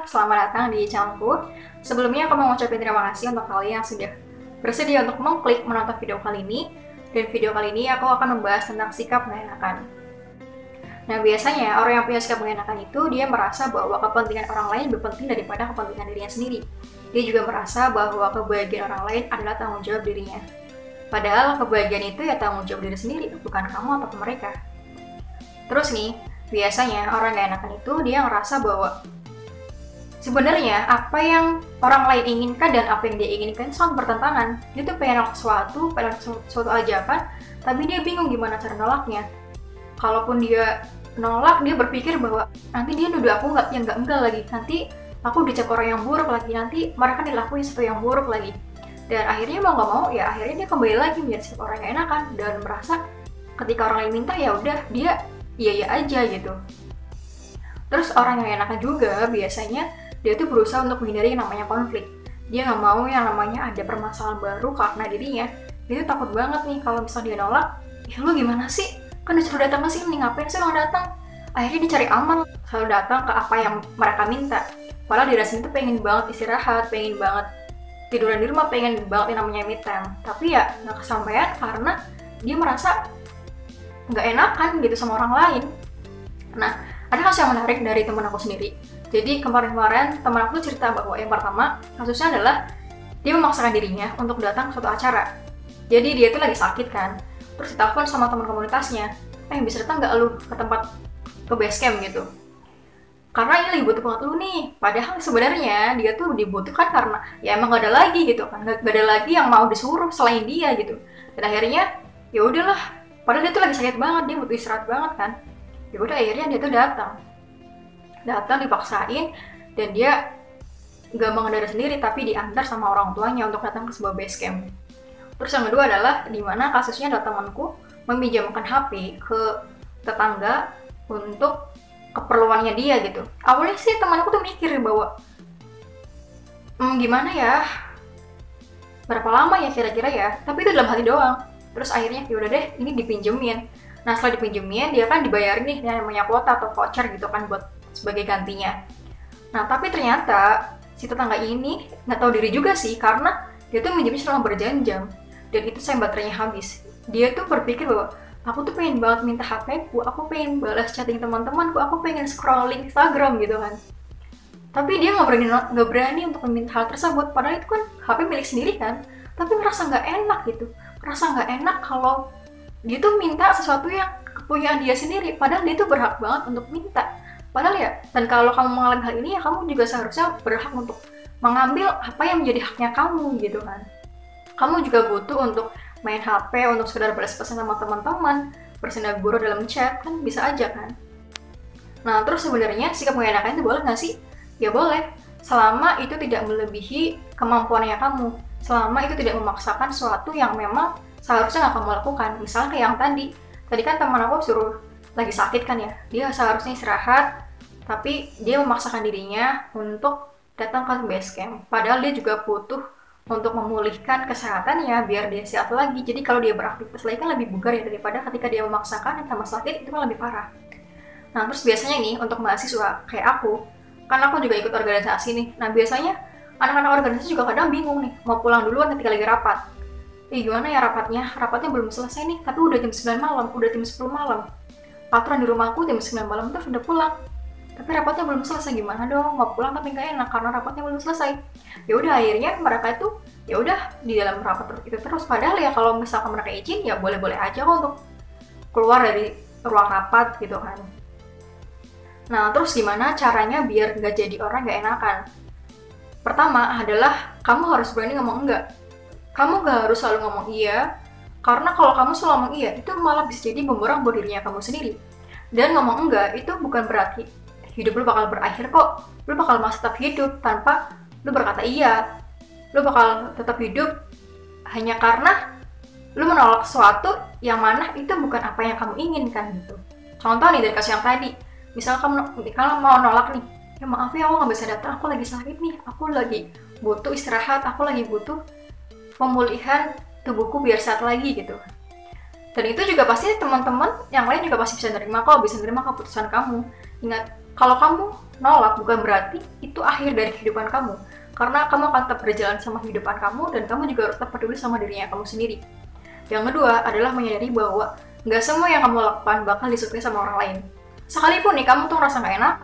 selamat datang di channelku. Sebelumnya aku mau ngucapin terima kasih untuk kalian yang sudah bersedia untuk mengklik menonton video kali ini. Dan video kali ini aku akan membahas tentang sikap mengenakan. Nah, biasanya orang yang punya sikap mengenakan itu dia merasa bahwa kepentingan orang lain lebih penting daripada kepentingan dirinya sendiri. Dia juga merasa bahwa kebahagiaan orang lain adalah tanggung jawab dirinya. Padahal kebahagiaan itu ya tanggung jawab diri sendiri, bukan kamu ataupun mereka. Terus nih, biasanya orang yang enakan itu dia ngerasa bahwa sebenarnya apa yang orang lain inginkan dan apa yang dia inginkan sangat bertentangan. Dia tuh pengen nolak suatu ajakan, tapi dia bingung gimana cara nolaknya. Kalaupun dia nolak, dia berpikir bahwa nanti dia nuduh aku enggak lagi. Nanti aku dicap orang yang buruk lagi, nanti mereka dilakuin sesuatu yang buruk lagi. Dan akhirnya mau nggak mau, ya akhirnya dia kembali lagi menjadi sikap orang yang enakan dan merasa ketika orang lain minta ya udah dia iya aja gitu. Terus orang yang enakan juga biasanya dia tuh berusaha untuk menghindari yang namanya konflik. Dia nggak mau yang namanya ada permasalahan baru karena dirinya. Dia tuh takut banget nih kalau misalnya dia nolak, ya lu gimana sih? Kan disuruh datang ke sini, ngapain sih lo nggak datang? Akhirnya dia cari aman, selalu datang ke apa yang mereka minta. Padahal di rasanya tuh pengen banget istirahat, pengen banget tiduran di rumah, pengen banget yang namanya me time. Tapi ya nggak kesampaian karena dia merasa nggak enakan gitu sama orang lain. Nah, ada kasus yang menarik dari teman aku sendiri. Jadi kemarin-kemarin teman aku tuh cerita bahwa yang pertama kasusnya adalah dia memaksakan dirinya untuk datang ke suatu acara. Jadi dia tuh lagi sakit kan, terus ditelepon sama teman komunitasnya, bisa datang nggak lu ke tempat ke base camp gitu? Karena ini lagi butuh banget lu nih. Padahal sebenarnya dia tuh dibutuhkan karena ya emang gak ada lagi gitu kan, gak ada lagi yang mau disuruh selain dia gitu. Dan akhirnya ya udahlah, padahal dia tuh lagi sakit banget, dia butuh istirahat banget kan. Ya udah akhirnya dia tuh datang dipaksain dan dia gak mengendara sendiri tapi diantar sama orang tuanya untuk datang ke sebuah base camp. Terus yang kedua adalah dimana kasusnya ada temanku meminjamkan HP ke tetangga untuk keperluannya dia gitu. Awalnya sih temanku tuh mikir bahwa gimana ya, berapa lama ya kira-kira ya, tapi itu dalam hati doang. Terus akhirnya yaudah deh ini dipinjemin. Nah setelah dipinjemin dia kan dibayarin nih yang namanya kuota atau voucher gitu kan buat sebagai gantinya. Nah tapi ternyata si tetangga ini nggak tahu diri juga sih karena dia tuh minjemnya selama berjam-jam dan itu sampai baterainya habis. Dia tuh berpikir bahwa aku tuh pengen banget minta HP-ku, aku pengen balas chatting teman-temanku, aku pengen scrolling Instagram gitu kan. Tapi dia nggak berani untuk meminta hal tersebut, padahal itu kan HP milik sendiri kan. Tapi merasa nggak enak gitu, merasa nggak enak kalau dia tuh minta sesuatu yang kepunyaan dia sendiri, padahal dia tuh berhak banget untuk minta. Padahal ya, dan kalau kamu mengalami hal ini ya kamu juga seharusnya berhak untuk mengambil apa yang menjadi haknya kamu gitu kan. Kamu juga butuh untuk main HP, untuk sekedar balas pesan sama teman-teman, bersenda guru dalam chat, kan bisa aja kan. Nah terus sebenarnya sikap mengenakan itu boleh nggak sih? Ya boleh, selama itu tidak melebihi kemampuannya kamu, selama itu tidak memaksakan sesuatu yang memang seharusnya nggak kamu lakukan. Misalnya kayak yang tadi kan teman aku suruh lagi sakit kan ya, dia seharusnya istirahat, tapi dia memaksakan dirinya untuk datang ke base camp, padahal dia juga butuh untuk memulihkan kesehatannya biar dia sehat lagi. Jadi kalau dia beraktivitas lagi kan lebih bugar ya daripada ketika dia memaksakan yang tambah sakit, itu kan lebih parah. Nah terus biasanya nih untuk mahasiswa kayak aku, kan aku juga ikut organisasi nih. Nah biasanya anak-anak organisasi juga kadang bingung nih mau pulang duluan ketika lagi rapat. Gimana ya rapatnya belum selesai nih, tapi udah jam 9 malam, udah jam 10 malam. Aturan di rumahku jam 9 malam terus udah pulang, tapi rapatnya belum selesai, gimana dong, mau pulang tapi nggak enak karena rapatnya belum selesai. Ya udah akhirnya mereka itu ya udah di dalam rapat itu terus. Padahal ya kalau misalkan mereka izin ya boleh-boleh aja kok untuk keluar dari ruang rapat gitu kan. Nah terus gimana caranya biar nggak jadi orang nggak enakan? Pertama adalah kamu harus berani ngomong enggak. Kamu nggak harus selalu ngomong iya, karena kalau kamu selalu ngomong iya itu malah bisa jadi bumerang buat dirinya kamu sendiri. Dan ngomong enggak itu bukan berarti hidup lu bakal berakhir kok. Lu bakal masih tetap hidup tanpa lu berkata iya. Lu bakal tetap hidup hanya karena lu menolak sesuatu yang mana itu bukan apa yang kamu inginkan gitu. Contoh nih dari kasus yang tadi, misal kamu mau nolak nih, ya maaf ya aku nggak bisa datang, aku lagi sakit nih, aku lagi butuh istirahat, aku lagi butuh pemulihan tubuhku biar sehat lagi gitu. Dan itu juga pasti teman-teman yang lain juga pasti bisa nerima kok, bisa nerima keputusan kamu. Ingat, kalau kamu nolak bukan berarti itu akhir dari kehidupan kamu. Karena kamu akan tetap berjalan sama kehidupan kamu, dan kamu juga harus tetap peduli sama dirinya kamu sendiri. Yang kedua adalah menyadari bahwa nggak semua yang kamu lakukan bakal disukai sama orang lain. Sekalipun nih kamu tuh ngerasa nggak enak,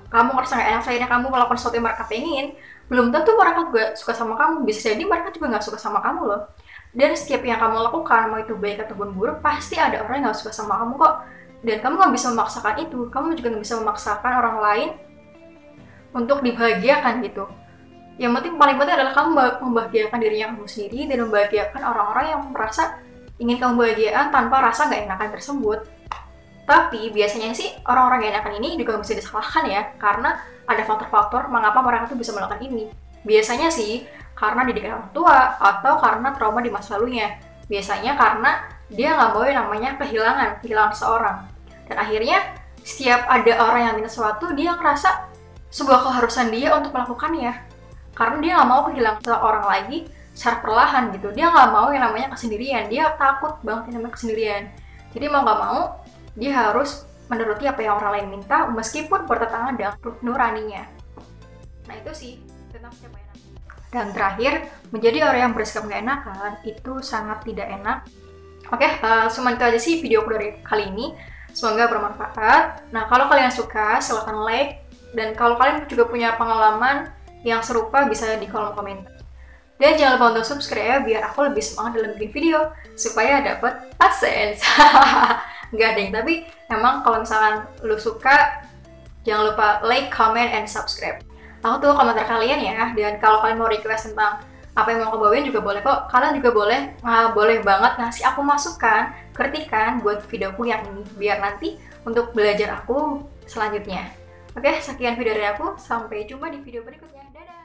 akhirnya kamu melakukan sesuatu yang mereka pengen, belum tentu mereka juga suka sama kamu. Bisa jadi mereka juga nggak suka sama kamu loh. Dan setiap yang kamu lakukan, mau itu baik ataupun buruk, pasti ada orang yang nggak suka sama kamu kok. Dan kamu nggak bisa memaksakan itu, kamu juga nggak bisa memaksakan orang lain untuk dibahagiakan gitu. Yang paling penting adalah kamu membahagiakan dirinya kamu sendiri dan membahagiakan orang-orang yang merasa ingin kamu bahagiaan tanpa rasa nggak enakan tersebut. Tapi biasanya sih orang-orang yang enakan ini juga bisa disalahkan ya, karena ada faktor-faktor mengapa mereka tuh bisa melakukan ini. Biasanya sih karena didikan orang tua atau karena trauma di masa lalunya. Biasanya karena dia nggak mau yang namanya kehilangan seseorang. Dan akhirnya setiap ada orang yang minta sesuatu, dia ngerasa sebuah keharusan dia untuk melakukannya. Karena dia nggak mau kehilangan seseorang lagi secara perlahan gitu. Dia nggak mau yang namanya kesendirian. Dia takut banget yang namanya kesendirian. Jadi mau nggak mau, dia harus menuruti apa yang orang lain minta meskipun bertentangan dengan nuraninya. Nah itu sih tentang sikap gak enak. Dan terakhir, menjadi orang yang bersikap gak enakan itu sangat tidak enak. Oke, cuma itu aja sih videoku dari kali ini. Semoga bermanfaat. Nah kalau kalian suka, silahkan like. Dan kalau kalian juga punya pengalaman yang serupa, bisa di kolom komentar. Dan jangan lupa untuk subscribe biar aku lebih semangat dalam bikin video supaya dapat AdSense. Enggak deh, tapi emang kalau misalkan lu suka, jangan lupa like, comment, and subscribe. Aku tuh komentar kalian ya, dan kalau kalian mau request tentang apa yang mau aku bawain juga boleh kok. Kalian juga boleh banget ngasih aku masukan, kritikan buat videoku yang ini, biar nanti untuk belajar aku selanjutnya. Oke, sekian video dari aku. Sampai jumpa di video berikutnya. Dadah!